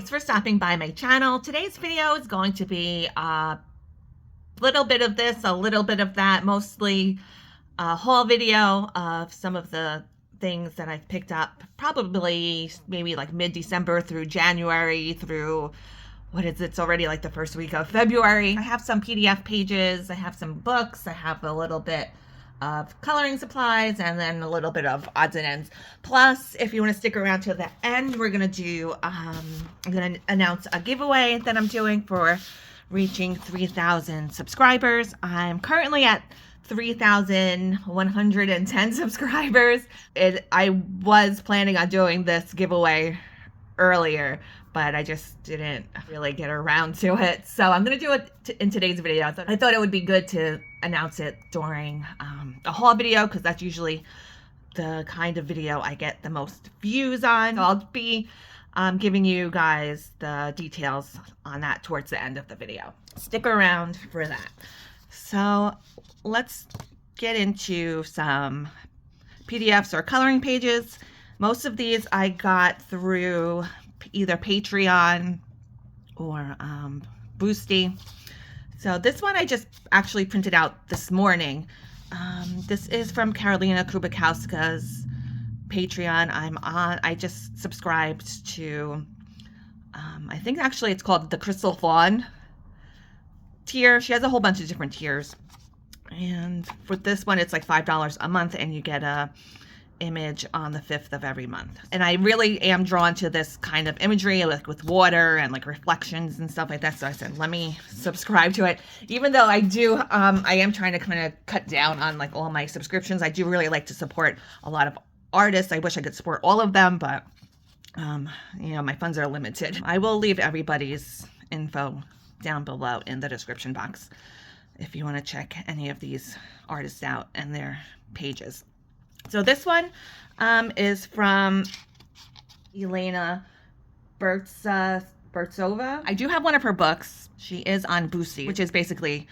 Thanks for stopping by my channel. Today's video is going to be a little bit of this, a little bit of that, mostly a haul video of some of the things that I've picked up, probably maybe like mid-December through January through, it's already like the first week of February. I have some PDF pages, I have some books, I have a little bit of coloring supplies, and then a little bit of odds and ends. Plus, if you want to stick around to the end, we're gonna do I'm gonna announce a giveaway that I'm doing for reaching 3,000 subscribers. I'm currently at 3,110 subscribers. I was planning on doing this giveaway earlier, but I just didn't really get around to it. So I'm gonna do it in today's video. I thought it would be good to announce it during a haul video, because that's usually the kind of video I get the most views on. So I'll be giving you guys the details on that towards the end of the video. Stick around for that. So let's get into some PDFs or coloring pages. Most of these I got through either Patreon or Boosty. So this one I just actually printed out this morning. This is from Karolina Kubikowska's Patreon. I just subscribed to, I think actually it's called the Crystal Fawn tier. She has a whole bunch of different tiers. And for this one, it's like $5 a month, and you get a image on the 5th of every month. And I really am drawn to this kind of imagery, like with water and like reflections and stuff like that. So I said, let me subscribe to it. Even though I do, I am trying to kind of cut down on like all my subscriptions. I do really like to support a lot of artists. I wish I could support all of them, but you know, my funds are limited. I will leave everybody's info down below in the description box if you want to check any of these artists out and their pages. So this one is from Elena Burtsova. I do have one of her books. She is on Boosty, which is basically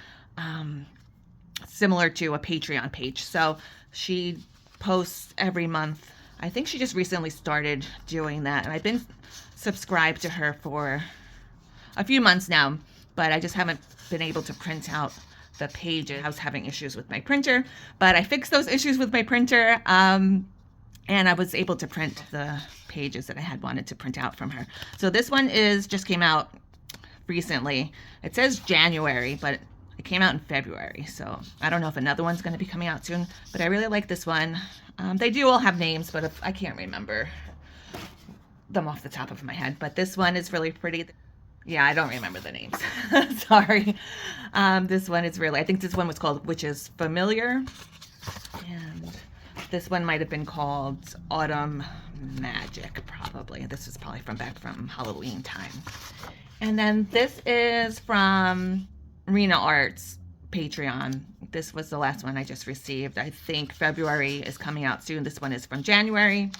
similar to a Patreon page. So she posts every month. I think she just recently started doing that, and I've been subscribed to her for a few months now, but I just haven't been able to print out the pages. I was having issues with my printer, but I fixed those issues with my printer, and I was able to print the pages that I had wanted to print out from her. So this one just came out recently. It says January, but it came out in February. So I don't know if another one's going to be coming out soon, but I really like this one. They do all have names, but I can't remember them off the top of my head. But this one is really pretty. Yeah, I don't remember the names. Sorry. This one is really, I think this one was called Witch's Familiar. And this one might have been called Autumn Magic, probably. This is probably back from Halloween time. And then this is from Rena Arts Patreon. This was the last one I just received. I think February is coming out soon. This one is from January.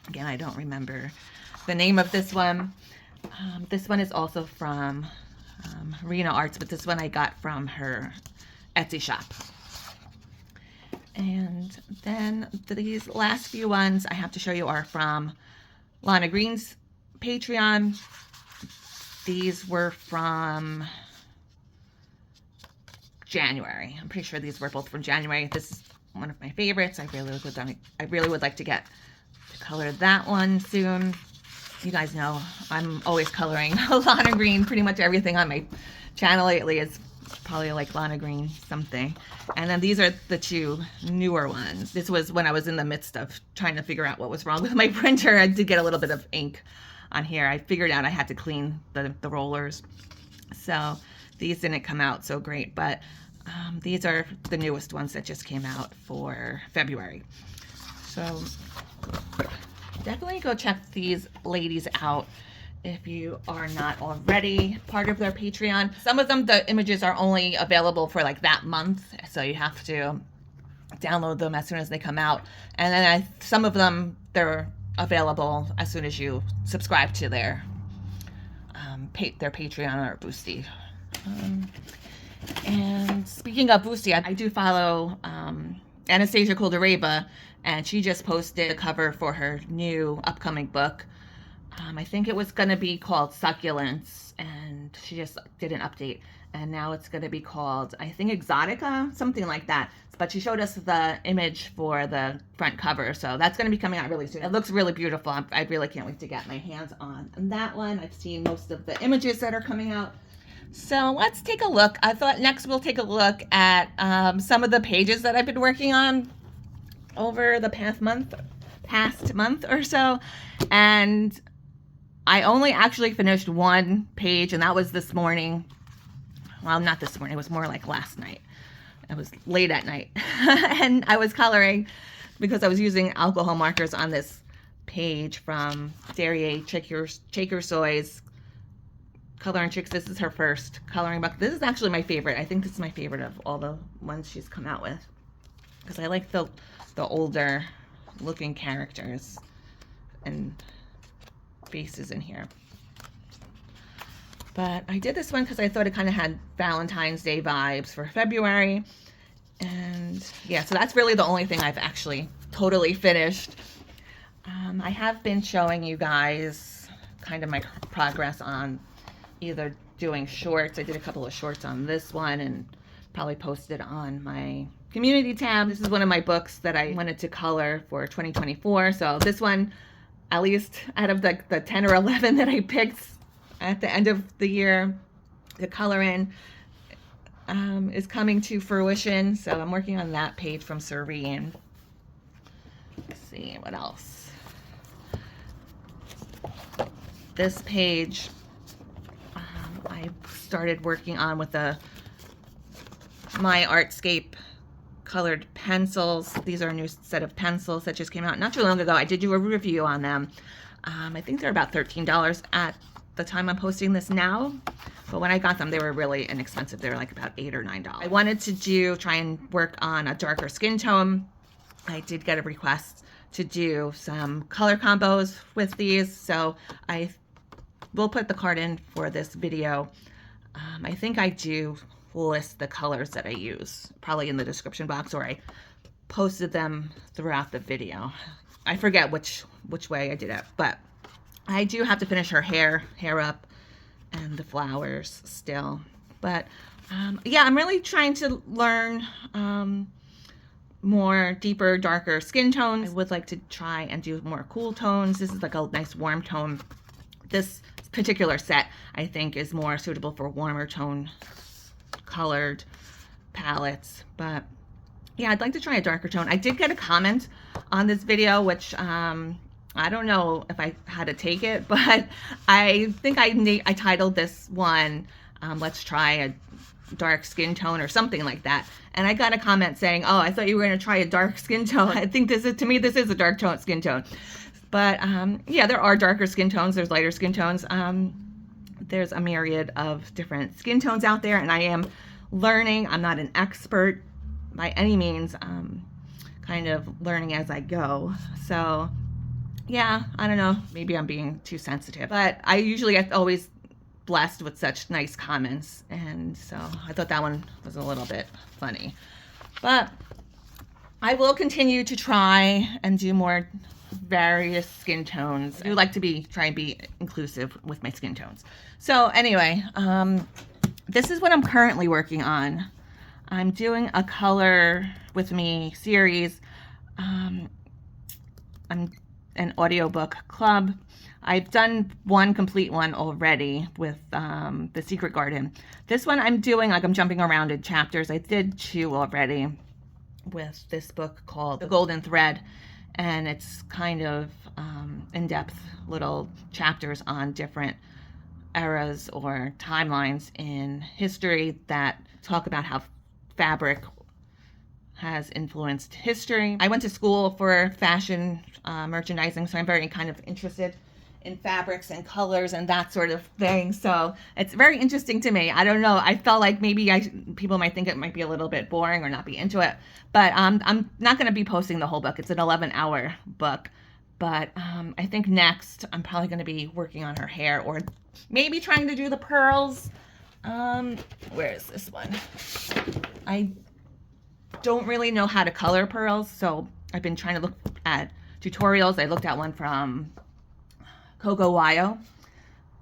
Again, I don't remember the name of this one. This one is also from Rena Arts, but this one I got from her Etsy shop. And then these last few ones I have to show you are from Lana Green's Patreon. These were from January. I'm pretty sure these were both from January. This is one of my favorites. I really would like to get to color that one soon. You guys know I'm always coloring Lana Green. Pretty much everything on my channel lately is probably like Lana Green something. And then these are the two newer ones. This was when I was in the midst of trying to figure out what was wrong with my printer. I did get a little bit of ink on here. I figured out I had to clean the rollers. So these didn't come out so great, but these are the newest ones that just came out for February. So definitely go check these ladies out if you are not already part of their Patreon. Some of them, the images are only available for like that month, so you have to download them as soon as they come out. And then some of them, they're available as soon as you subscribe to their Patreon or Boosty. And speaking of Boosty, I do follow Anastasia Koldareva, and she just posted a cover for her new upcoming book. I think it was going to be called Succulents, and she just did an update. And now it's going to be called, I think, Exotica, something like that. But she showed us the image for the front cover, so that's going to be coming out really soon. It looks really beautiful. I really can't wait to get my hands on that one. I've seen most of the images that are coming out. So let's take a look. I thought next we'll take a look at some of the pages that I've been working on over the past month or so. And I only actually finished one page, and that was this morning. Well, not this morning, it was more like last night. It was late at night. And I was coloring because I was using alcohol markers on this page from Daria Chakersoy's Color and Tricks. This is her first coloring book. This is actually my favorite. I think this is my favorite of all the ones she's come out with, because I like the older looking characters and faces in here. But I did this one because I thought it kind of had Valentine's Day vibes for February. And yeah, so that's really the only thing I've actually totally finished. I have been showing you guys kind of my progress on either doing shorts. I did a couple of shorts on this one and probably posted on my community tab. This is one of my books that I wanted to color for 2024. So this one, at least out of the 10 or 11 that I picked at the end of the year to color in, is coming to fruition. So I'm working on that page from Serene. Let's see what else. This page I started working on with my Artscape colored pencils. These are a new set of pencils that just came out not too long ago. I did do a review on them. I think they're about $13 at the time I'm posting this now, but when I got them they were really inexpensive. They were like about $8 or $9. I wanted to try and work on a darker skin tone. I did get a request to do some color combos with these, so I will put the card in for this video. I think I do list the colors that I use probably in the description box, or I posted them throughout the video. I forget which way I did it, but I do have to finish her hair up and the flowers still. But yeah, I'm really trying to learn more deeper, darker skin tones. I would like to try and do more cool tones. This is like a nice warm tone. This particular set I think is more suitable for warmer tone colored palettes. But yeah, I'd like to try a darker tone. I did get a comment on this video, which I don't know if I had to take it, but I think I titled this one, let's try a dark skin tone or something like that. And I got a comment saying, oh, I thought you were going to try a dark skin tone. I think this is a dark skin tone. But yeah, there are darker skin tones. There's lighter skin tones. There's a myriad of different skin tones out there, and I am learning. I'm not an expert by any means. Kind of learning as I go. So yeah, I don't know. Maybe I'm being too sensitive, but I usually get always blessed with such nice comments, and so I thought that one was a little bit funny. But I will continue to try and do more various skin tones. I do like to try and be inclusive with my skin tones. So anyway, this is what I'm currently working on. I'm doing a Color With Me series. I'm an audiobook club. I've done one complete one already with The Secret Garden. This one I'm doing like I'm jumping around in chapters. I did 2 already with this book called The Golden Thread, and it's kind of in-depth little chapters on different eras or timelines in history that talk about how fabric has influenced history. I went to school for fashion merchandising, so I'm very kind of interested in fabrics and colors and that sort of thing. So it's very interesting to me. I don't know. I felt like maybe people might think it might be a little bit boring or not be into it, but I'm not going to be posting the whole book. It's an 11-hour book, but I think next I'm probably going to be working on her hair, or maybe trying to do the pearls. Where is this one? I don't really know how to color pearls, so I've been trying to look at tutorials. I looked at one from Coco Wyo.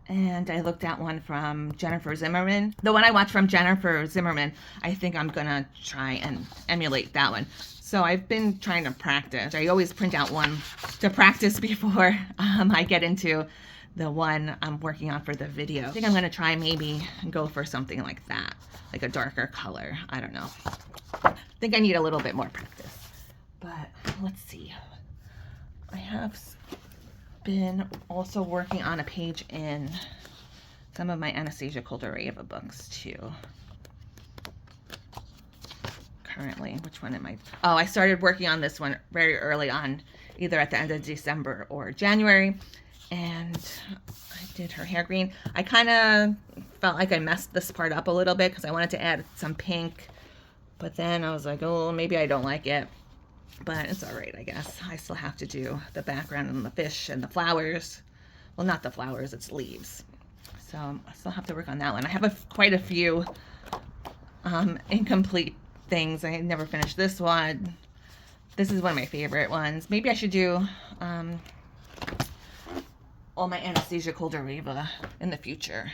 And I looked at one from Jennifer Zimmerman. The one I watched from Jennifer Zimmerman, I think I'm gonna try and emulate that one. So I've been trying to practice. I always print out one to practice before I get into the one I'm working on for the video. I think I'm gonna try maybe go for something like that, like a darker color. I don't know. I think I need a little bit more practice. But let's see. I have been also working on a page in some of my Anastasia Koldareva books too. Currently, which one am I? Oh, I started working on this one very early on, either at the end of December or January, and I did her hair green. I kind of felt like I messed this part up a little bit because I wanted to add some pink, but then I was like, oh, maybe I don't like it, but it's all right, I guess. I still have to do the background and the fish and the flowers. Well, not the flowers, it's leaves. So I still have to work on that one. I have quite a few incomplete things. I never finished this one. This is one of my favorite ones. Maybe I should do all my Anastasia Koldareva in the future.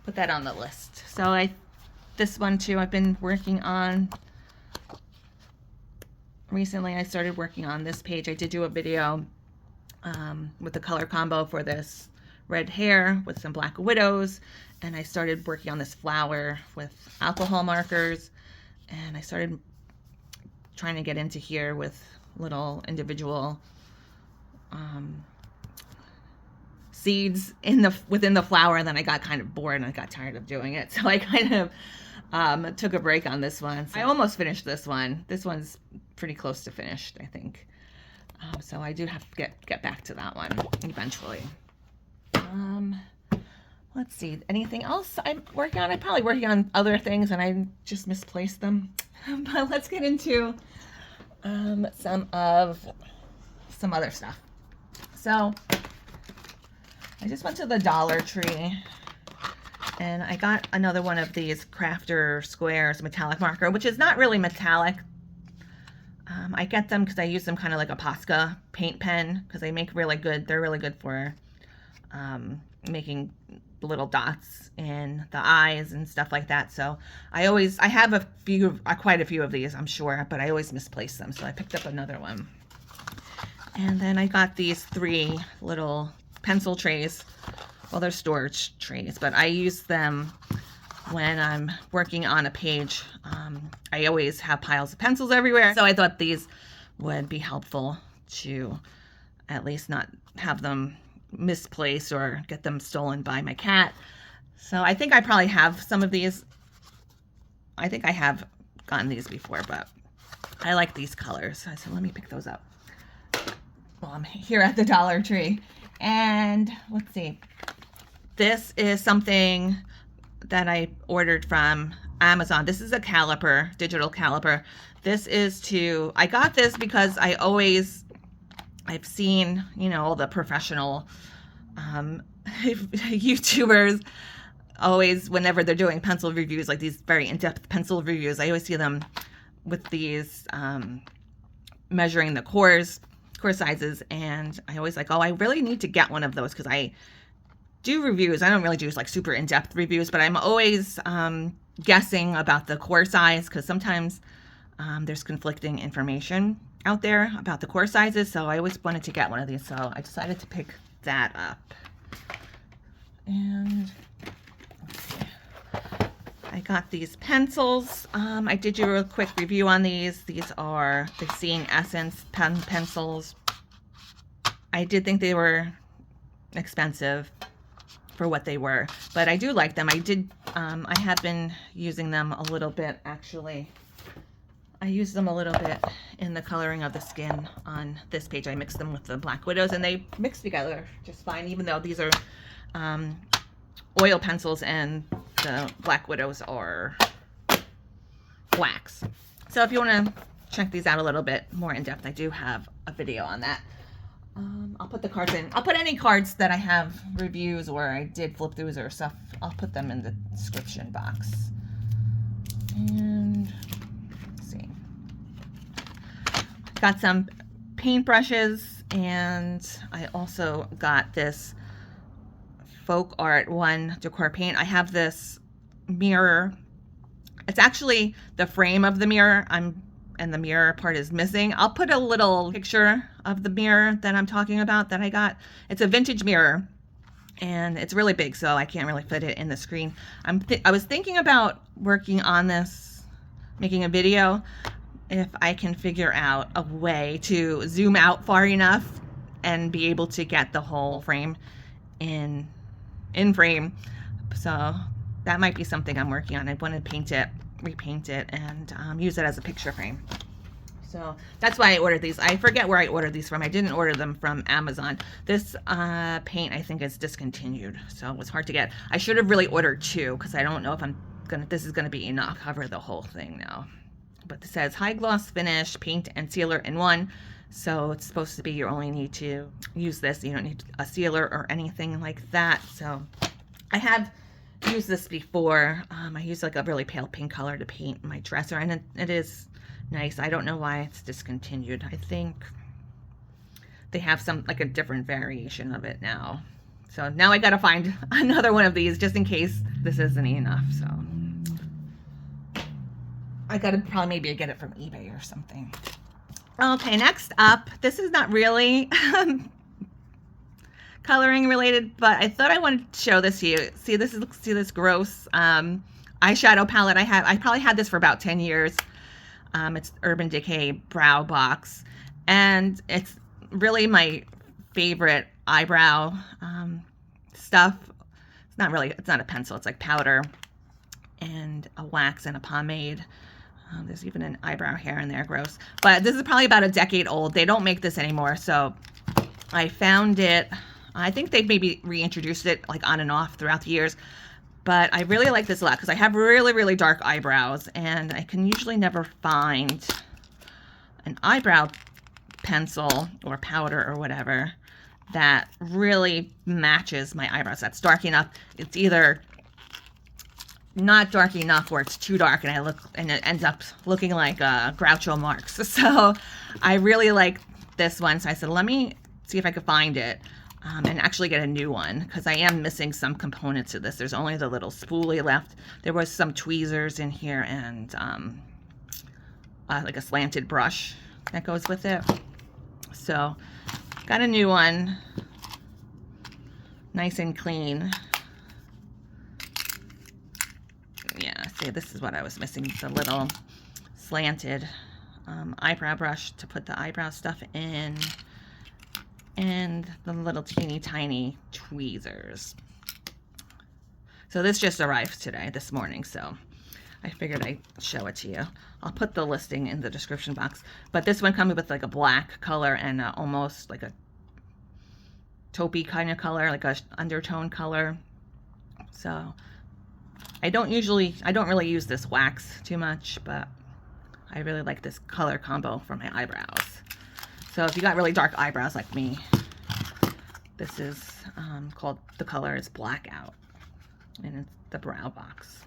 Put that on the list. So this one too I've been working on. Recently I started working on this page. I did do a video with the color combo for this red hair with some black widows, and I started working on this flower with alcohol markers, and I started trying to get into here with little individual seeds within the flower, and then I got kind of bored and I got tired of doing it, so I kind of took a break on this one. So I almost finished this one. This one's pretty close to finished, I think. So I do have to get back to that one eventually. Let's see, anything else I'm working on? I'm probably working on other things and I just misplaced them. But let's get into some other stuff. So I just went to the Dollar Tree and I got another one of these Crafter Squares metallic marker, which is not really metallic. I get them because I use them kind of like a Posca paint pen because they make really good, they're really good for making little dots in the eyes and stuff like that. So I have quite a few of these, I'm sure, but I always misplace them. So I picked up another one. And then I got these 3 little pencil trays. Well, they're storage trays, but I use them when I'm working on a page. I always have piles of pencils everywhere, so I thought these would be helpful to at least not have them misplaced or get them stolen by my cat. So I think I probably have some of these. I think I have gotten these before, but I like these colors. So let me pick those up. Well, I'm here at the Dollar Tree. And let's see. This is something that I ordered from Amazon. This is a caliper, digital caliper. I got this because I've seen, all the professional YouTubers always, whenever they're doing pencil reviews, like these very in-depth pencil reviews, I always see them with these measuring the core sizes, and I always like, oh, I really need to get one of those because I do reviews. I don't really do like super in-depth reviews, but I'm always guessing about the core size because sometimes there's conflicting information out there about the core sizes, so I always wanted to get one of these, so I decided to pick that up. And let's see. I got these pencils. I did do a quick review on these. These are the Seeing Essence pencils. I did think they were expensive for what they were, but I do like them. I have been using them a little bit, actually. I use them a little bit in the coloring of the skin on this page. I mix them with the Black Widows and they mix together just fine, even though these are oil pencils and the Black Widows are wax. So if you want to check these out a little bit more in depth, I do have a video on that. I'll put the cards in. I'll put any cards that I have reviews or I did flip throughs or stuff. I'll put them in the description box. And let's see. Got some paint brushes And I also got this Folk Art One Decor paint. I have this mirror. It's actually the frame of the mirror. And the mirror part is missing. I'll put a little picture of the mirror that I'm talking about that I got. It's a vintage mirror, and it's really big, so I can't really fit it in the screen. I was thinking about working on this, making a video, if I can figure out a way to zoom out far enough and be able to get the whole frame in frame. So that might be something I'm working on. I want to paint it, repaint it, and use it as a picture frame. So that's why I ordered these. I forget where I ordered these from. I didn't order them from Amazon. This paint, I think, is discontinued, so it was hard to get. I should have really ordered 2 because I don't know if this is gonna be enough to cover the whole thing now. But it says high gloss finish, paint and sealer in one. So it's supposed to be you only need to use this. You don't need a sealer or anything like that. So I have used this before. I used like a really pale pink color to paint my dresser, and it is nice. I don't know why it's discontinued. I think they have some like a different variation of it now. So now I gotta find another one of these just in case this isn't enough. So I gotta probably maybe get it from eBay or something. Okay, next up, this is not really coloring related, but I thought I wanted to show this to you. See this gross eyeshadow palette I have. I probably had this for about 10 years. It's Urban Decay Brow Box, and it's really my favorite eyebrow stuff. It's not a pencil, it's like powder and a wax and a pomade. There's even an eyebrow hair in there, gross. But this is probably about a decade old. They don't make this anymore, so I found it. I think they've maybe reintroduced it like on and off throughout the years. But I really like this a lot because I have really, really dark eyebrows, and I can usually never find an eyebrow pencil or powder or whatever that really matches my eyebrows. That's dark enough. It's either not dark enough or it's too dark and it ends up looking like Groucho Marx. So I really like this one. So I said, let me see if I could find it. And actually get a new one because I am missing some components of this. There's only the little spoolie left. There was some tweezers in here and like a slanted brush that goes with it. So got a new one, nice and clean. Yeah, see, this is what I was missing, the little slanted eyebrow brush to put the eyebrow stuff in, and the little teeny tiny tweezers. So this just arrived this morning, so I figured I'd show it to you. I'll put the listing in the description box. But this one comes with like a black color and almost like a taupey kind of color, like a undertone color. So I don't really use this wax too much, but I really like this color combo for my eyebrows. So if you got really dark eyebrows like me, this is the color is Blackout, and it's the Brow Box.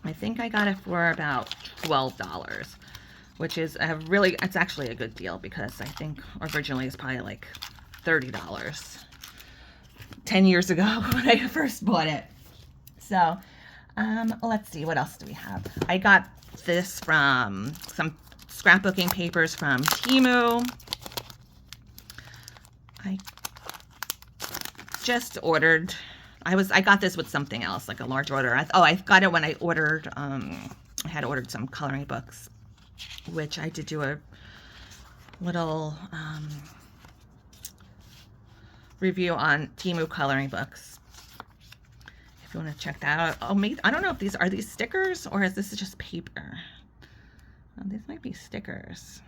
I think I got it for about $12, which is it's actually a good deal because I think originally it's probably like $30 10 years ago when I first bought it. So let's see, what else do we have? I got this from some scrapbooking papers from Temu. I just ordered, I got this with something else, like a large order. I got it when I ordered, I had ordered some coloring books, which I did do a little review on Temu coloring books. If you want to check that out. Oh, maybe, I don't know if these are stickers or is this just paper? These might be stickers.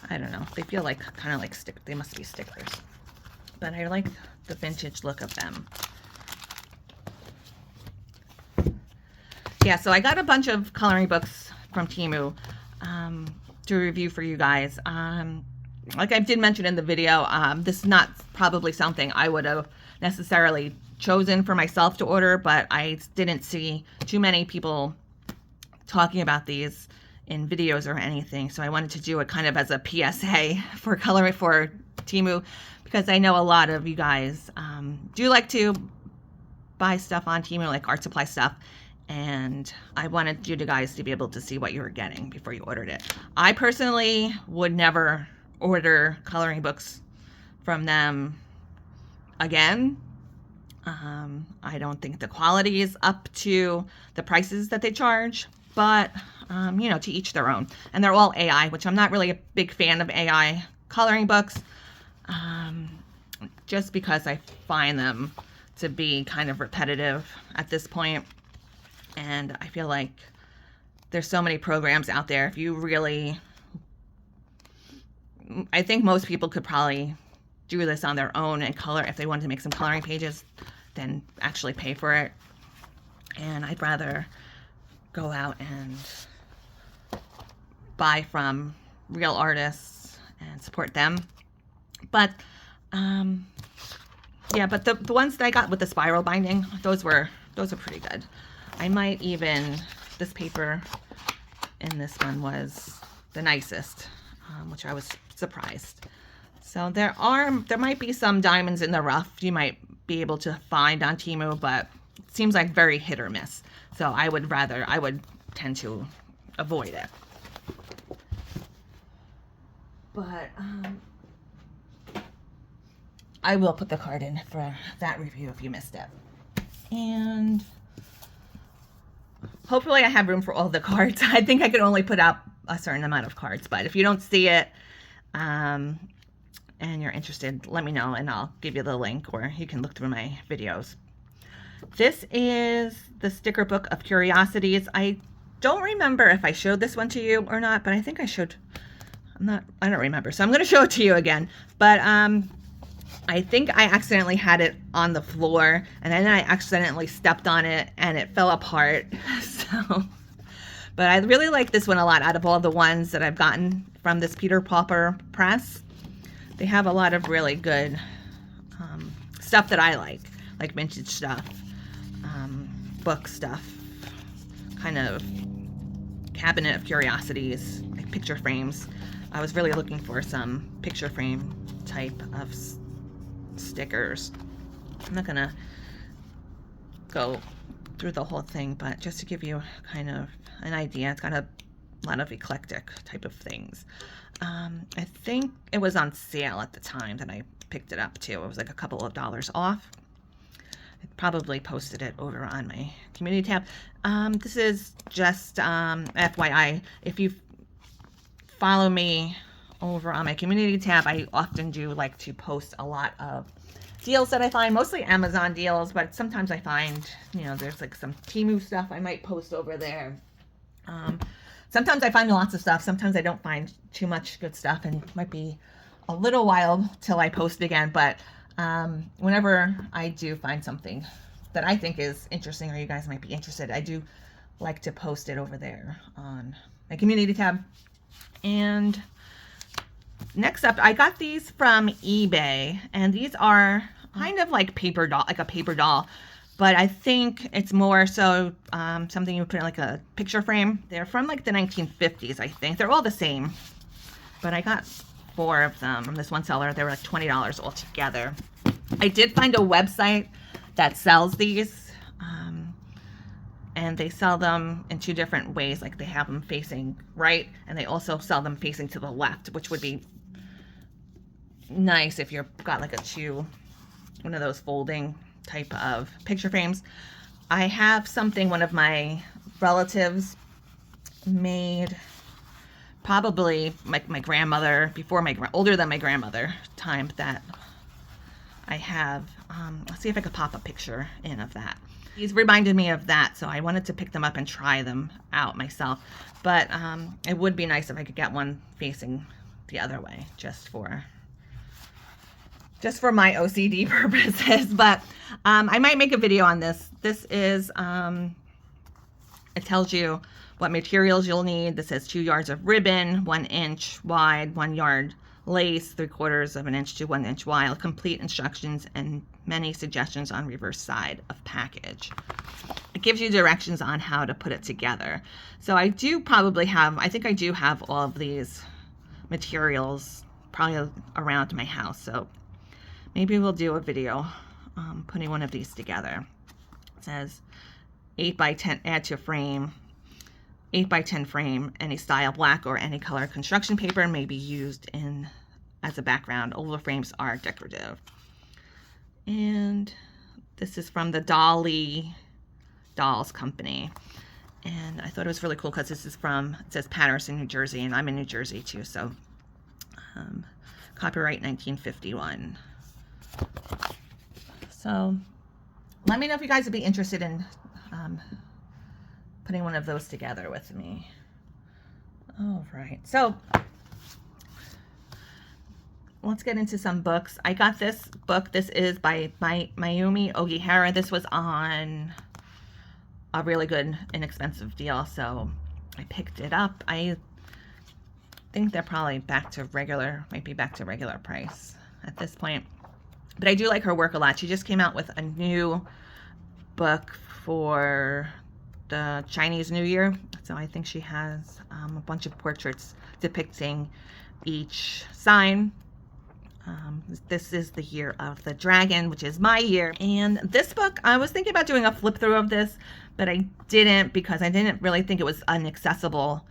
I don't know. They feel like kind of like they must be stickers. But I like the vintage look of them. Yeah, so I got a bunch of coloring books from Temu to review for you guys. Like I did mention in the video, this is not probably something I would have necessarily chosen for myself to order, but I didn't see too many people talking about these in videos or anything. So I wanted to do it kind of as a PSA for coloring for Temu, because I know a lot of you guys do like to buy stuff on Temu, like art supply stuff. And I wanted you guys to be able to see what you were getting before you ordered it. I personally would never order coloring books from them again. I don't think the quality is up to the prices that they charge, but you know, to each their own. And they're all AI, which I'm not really a big fan of AI coloring books, just because I find them to be kind of repetitive at this point. And I feel like there's so many programs out there. If you really, I think most people could probably do this on their own and color if they wanted to make some coloring pages, then actually pay for it. And I'd rather go out and buy from real artists and support them. But yeah, but the ones that I got with the spiral binding, those are pretty good. I might even, this paper in this one was the nicest, which I was surprised. So there might be some diamonds in the rough you might be able to find on Temu, but it seems like very hit or miss. So I would tend to avoid it. But I will put the card in for that review if you missed it. And hopefully I have room for all the cards. I think I could only put out a certain amount of cards, but if you don't see it and you're interested, let me know and I'll give you the link, or you can look through my videos. This is the sticker book of curiosities. I don't remember if I showed this one to you or not, but I think I should. I don't remember, so I'm going to show it to you again. But I think I accidentally had it on the floor, and then I accidentally stepped on it and it fell apart. So, but I really like this one a lot. Out of all the ones that I've gotten from this Peter Pauper press, they have a lot of really good stuff that I like vintage stuff, book stuff, kind of cabinet of curiosities, like picture frames. I was really looking for some picture frame type of stickers. I'm not gonna go through the whole thing, but just to give you kind of an idea, it's got a lot of eclectic type of things. I think it was on sale at the time that I picked it up too. It was like a couple of dollars off. I probably posted it over on my community tab. This is just FYI, if you follow me over on my community tab, I often do like to post a lot of deals that I find, mostly Amazon deals, but sometimes I find, you know, there's like some Temu stuff I might post over there. Sometimes I find lots of stuff, sometimes I don't find too much good stuff, and it might be a little while till I post again, but whenever I do find something that I think is interesting, or you guys might be interested, I do like to post it over there on my community tab. And next up, I got these from eBay, and these are kind of like paper doll, like a paper doll, but I think it's more so something you would put in like a picture frame. They're from like the 1950s, I think. They're all the same, but I got 4 of them from this one seller. They were like $20 altogether. I did find a website that sells these, and they sell them in 2 different ways. Like they have them facing right, and they also sell them facing to the left, which would be nice if you've got like one of those folding type of picture frames. I have something one of my relatives made, probably my grandmother, before older than my grandmother time, that I have. Let's see if I could pop a picture in of that. These reminded me of that, so I wanted to pick them up and try them out myself. But it would be nice if I could get one facing the other way, just for my OCD purposes. But I might make a video on this. This is, it tells you what materials you'll need. This has 2 yards of ribbon, 1 inch wide, 1 yard lace, 3/4 of an inch to 1 inch wide, complete instructions and many suggestions on reverse side of package. It gives you directions on how to put it together. So I do probably have, I think I do have all of these materials probably around my house. So maybe we'll do a video putting one of these together. It says 8x10, add to frame, 8x10 frame, any style, black or any color construction paper may be used in as a background. Oval frames are decorative. And this is from the Dolly Dolls Company. And I thought it was really cool because this is from, it says Paterson, New Jersey, and I'm in New Jersey too, so copyright 1951. So let me know if you guys would be interested in putting one of those together with me. All right, so let's get into some books. I got this book. This is by Mayumi Ogihara. This was on a really good, inexpensive deal, so I picked it up. I think they're probably back to regular, might be back to regular price at this point. But I do like her work a lot. She just came out with a new book for the Chinese New Year. So I think she has a bunch of portraits depicting each sign. This is the year of the dragon, which is my year. And this book, I was thinking about doing a flip through of this, but I didn't because I didn't really think it was an accessible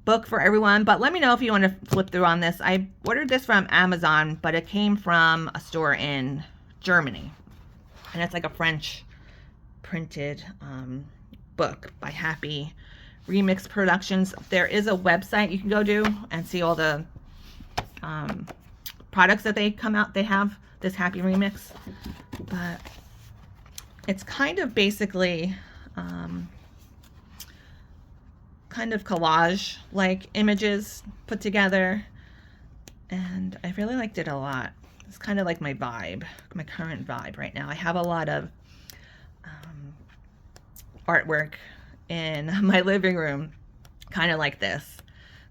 book for everyone. But let me know if you want to flip through on this. I ordered this from Amazon, but it came from a store in Germany. And it's like a French printed book by Happy Remix Productions. There is a website you can go to and see all the products that they have this Happy Remix, but it's kind of basically kind of collage like images put together, and I really liked it a lot. It's kind of like my vibe, my current vibe right now. I have a lot of artwork in my living room, kind of like this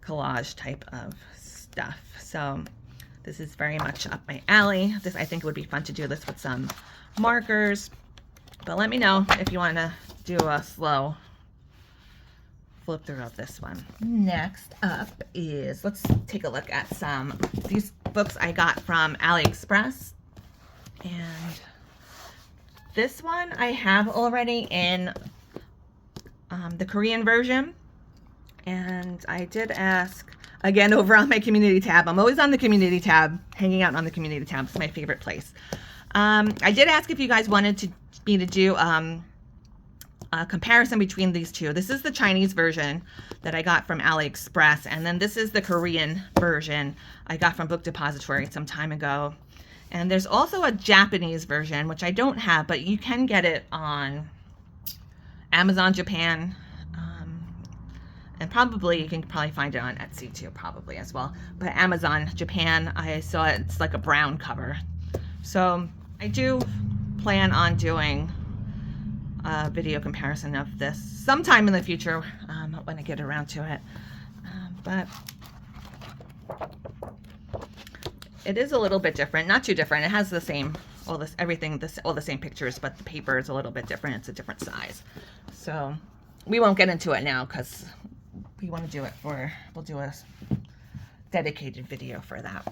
collage type of stuff. So this is very much up my alley. I think it would be fun to do this with some markers. But let me know if you want to do a slow flip through of this one. Next up is, let's take a look at some these books I got from AliExpress. And this one I have already in the Korean version. And I did ask, again, over on my community tab. I'm always on the community tab, hanging out on the community tab. It's my favorite place. I did ask if you guys wanted me to do a comparison between these two. This is the Chinese version that I got from AliExpress, and then this is the Korean version I got from Book Depository some time ago. And there's also a Japanese version, which I don't have, but you can get it on Amazon Japan. And probably you can find it on Etsy too, probably as well. But Amazon Japan, I saw it's like a brown cover. So I do plan on doing a video comparison of this sometime in the future when I get around to it. But it is a little bit different, not too different. It has the same, all the same pictures, but the paper is a little bit different. It's a different size. So we won't get into it now because we want to do it we'll do a dedicated video for that.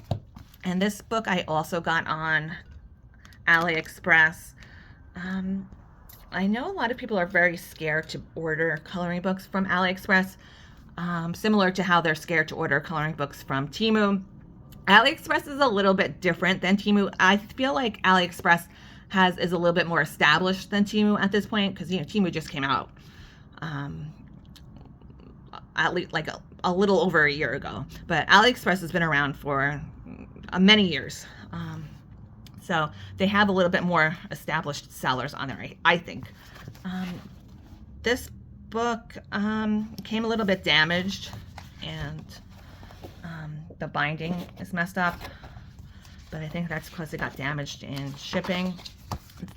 And this book I also got on AliExpress. I know a lot of people are very scared to order coloring books from AliExpress, similar to how they're scared to order coloring books from Temu. AliExpress is a little bit different than Temu. I feel like AliExpress is a little bit more established than Temu at this point, because Temu just came out at least like a little over a year ago, but AliExpress has been around for many years. So they have a little bit more established sellers on there, I think. This book came a little bit damaged, and the binding is messed up, but I think that's because it got damaged in shipping.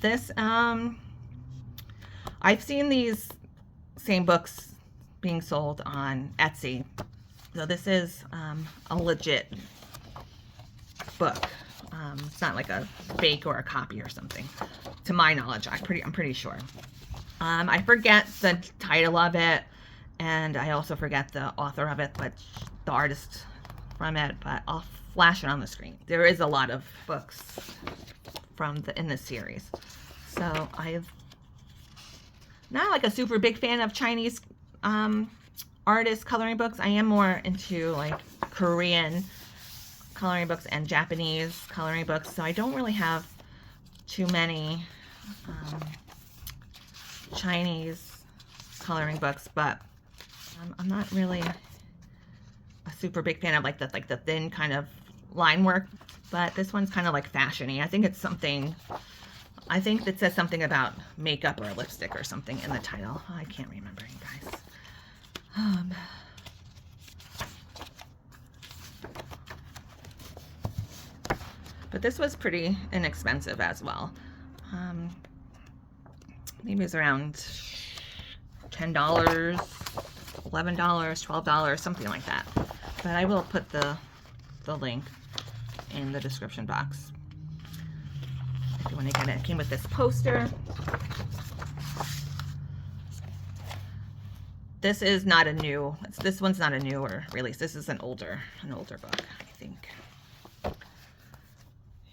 This, I've seen these same books being sold on Etsy. So this is a legit book. It's not like a fake or a copy or something, to my knowledge. I'm pretty sure. I forget the title of it, and I also forget the author of it, but the artist from it. But I'll flash it on the screen. There is a lot of books in this series, so I've not like a super big fan of Chinese artists coloring books. I am more into like Korean coloring books and Japanese coloring books, so I don't really have too many Chinese coloring books, but I'm not really a super big fan of like the thin kind of line work, but this one's kind of like fashiony. I think it's something, I think it says something about makeup or lipstick or something in the title. I can't remember, you guys. But this was pretty inexpensive as well. Maybe it was around $10, $11, $12, something like that. But I will put the link in the description box if you want to get it. It came with this poster. This is not a new, this one's not a newer release. This is an older book, I think.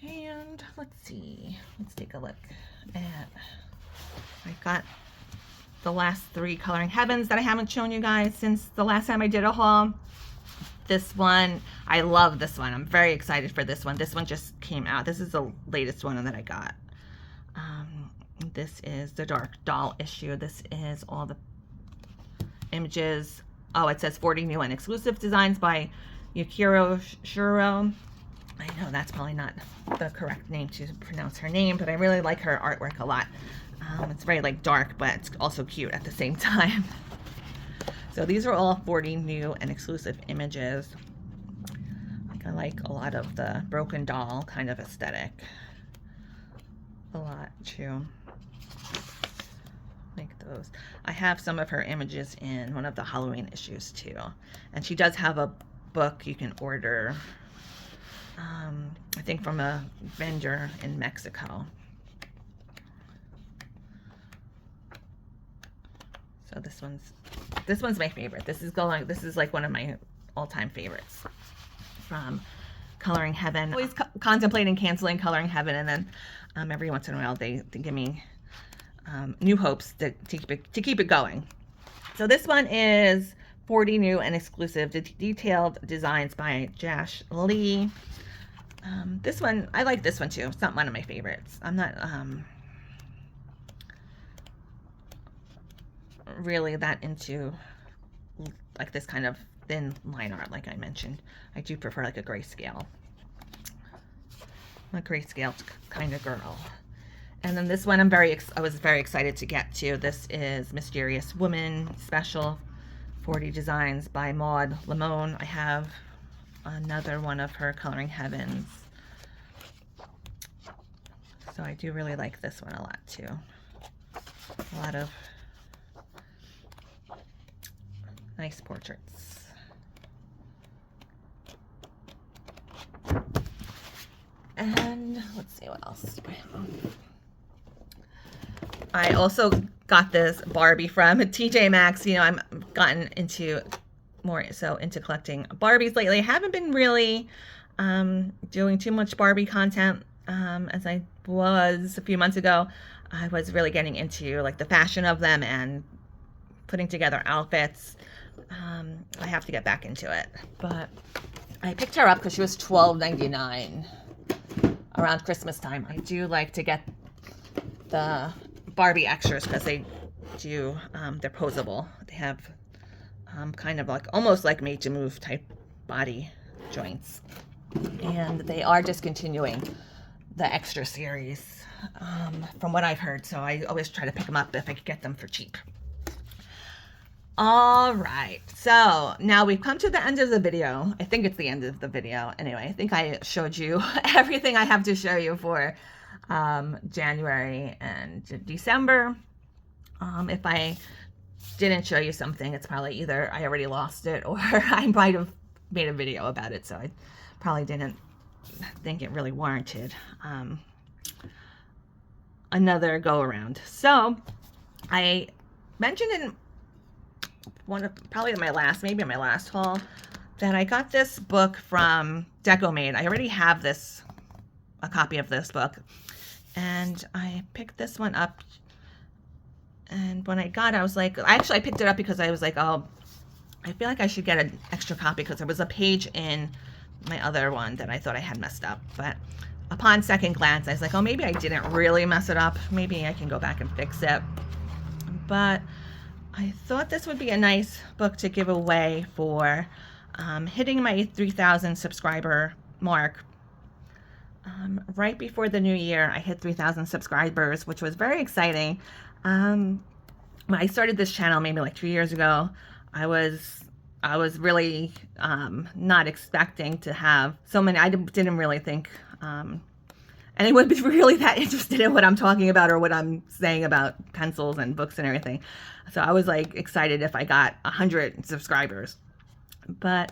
And let's see, let's take a look at, I got the last 3 Coloring Heavens that I haven't shown you guys since the last time I did a haul. This one, I love this one. I'm very excited for this one. This one just came out. This is the latest one that I got. This is the Dark Doll issue. This is all the images. Oh, it says 40 new and exclusive designs by Yukiro Shuro. I know that's probably not the correct name to pronounce her name, but I really like her artwork a lot. It's very like dark, but it's also cute at the same time. So these are all 40 new and exclusive images. I like a lot of the broken doll kind of aesthetic. A lot too. Like those. I have some of her images in one of the Halloween issues too. And she does have a book you can order, I think from a vendor in Mexico. So this one's my favorite. This is like one of my all-time favorites from Coloring Heaven. Always contemplating canceling Coloring Heaven, and then every once in a while they give me new hopes to keep it going. So this one is 40 new and exclusive detailed designs by Jash Lee. This one, I like this one too. It's not one of my favorites. I'm not really that into like this kind of thin line art like I mentioned. I do prefer like a grayscale kind of girl. And then this one I was very excited to get to. This is Mysterious Woman Special 40 Designs by Maud Lamone. I have another one of her Coloring Heavens. So I do really like this one a lot too. A lot of nice portraits. And let's see what else. I also got this Barbie from TJ Maxx. You know, I'm gotten into into collecting Barbies lately. I haven't been really doing too much Barbie content as I was a few months ago. I was really getting into like the fashion of them and putting together outfits. I have to get back into it, but I picked her up because she was $12.99 around Christmas time. I do like to get the Barbie extras because they do they're posable. They have kind of like almost like made to move type body joints, and they are discontinuing the extra series from what I've heard, so I always try to pick them up if I could get them for cheap. All right, so now we've come to the end of the video. I think it's the end of the video. Anyway, I think I showed you everything I have to show you for January and December. If I didn't show you something, it's probably either I already lost it or I might have made a video about it, so I probably didn't think it really warranted another go around. So I mentioned in probably my last haul, that I got this book from Decomade. I already have a copy of this book, and I picked this one up. And when I got it, I was like, I picked it up because I was like, oh, I feel like I should get an extra copy because there was a page in my other one that I thought I had messed up. But upon second glance, I was like, oh, maybe I didn't really mess it up. Maybe I can go back and fix it. But I thought this would be a nice book to give away for hitting my 3,000 subscriber mark. Right before the new year, I hit 3,000 subscribers, which was very exciting. When I started this channel maybe like 2 years ago, I was really not expecting to have so many. I didn't really think anyone would be really that interested in what I'm talking about or what I'm saying about pencils and books and everything. So I was like excited if I got 100 subscribers. But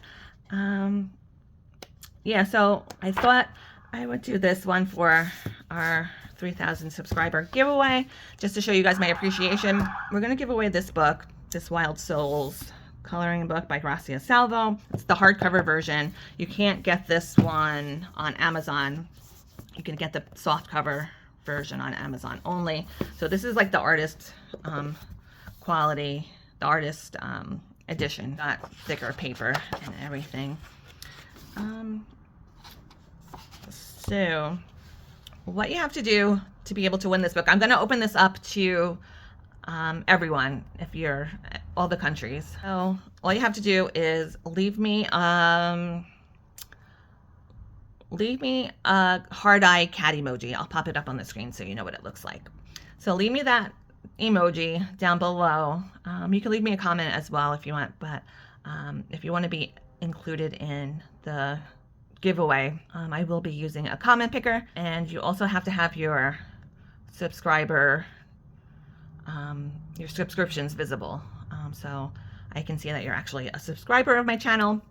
yeah, so I thought I would do this one for our 3,000 subscriber giveaway, just to show you guys my appreciation. We're going to give away this book, this Wild Souls coloring book by Grazia Salvo. It's the hardcover version. You can't get this one on Amazon. You can get the softcover version on Amazon only. So this is like the artist quality, the artist edition. Got thicker paper and everything. So what you have to do to be able to win this book, I'm going to open this up to everyone, if you're all the countries. So all you have to do is leave me a heart eye cat emoji. I'll pop it up on the screen so you know what it looks like. So leave me that emoji down below. You can leave me a comment as well if you want, but if you want to be included in the giveaway, I will be using a comment picker, and you also have to have your subscribers visible, so I can see that you're actually a subscriber of my channel.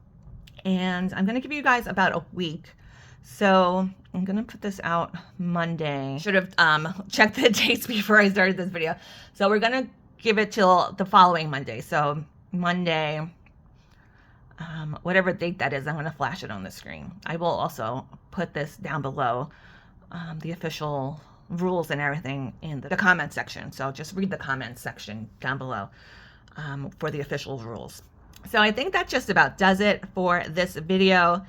And I'm going to give you guys about a week, so I'm going to put this out Monday. Should have checked the dates before I started this video. So we're going to give it till the following Monday. So Monday, whatever date that is, I'm going to flash it on the screen. I will also put this down below, the official rules and everything in the comment section. So just read the comment section down below for the official rules. So I think that just about does it for this video.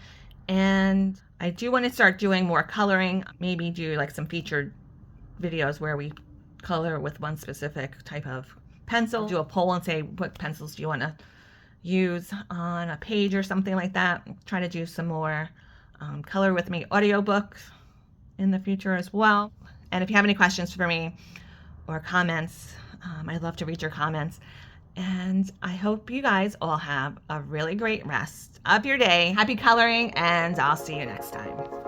And I do want to start doing more coloring, maybe do like some featured videos where we color with one specific type of pencil. Do a poll and say, what pencils do you want to use on a page or something like that. Try to do some more color with me audiobooks in the future as well. And if you have any questions for me or comments, I'd love to read your comments. And I hope you guys all have a really great rest of your day. Happy coloring, and I'll see you next time.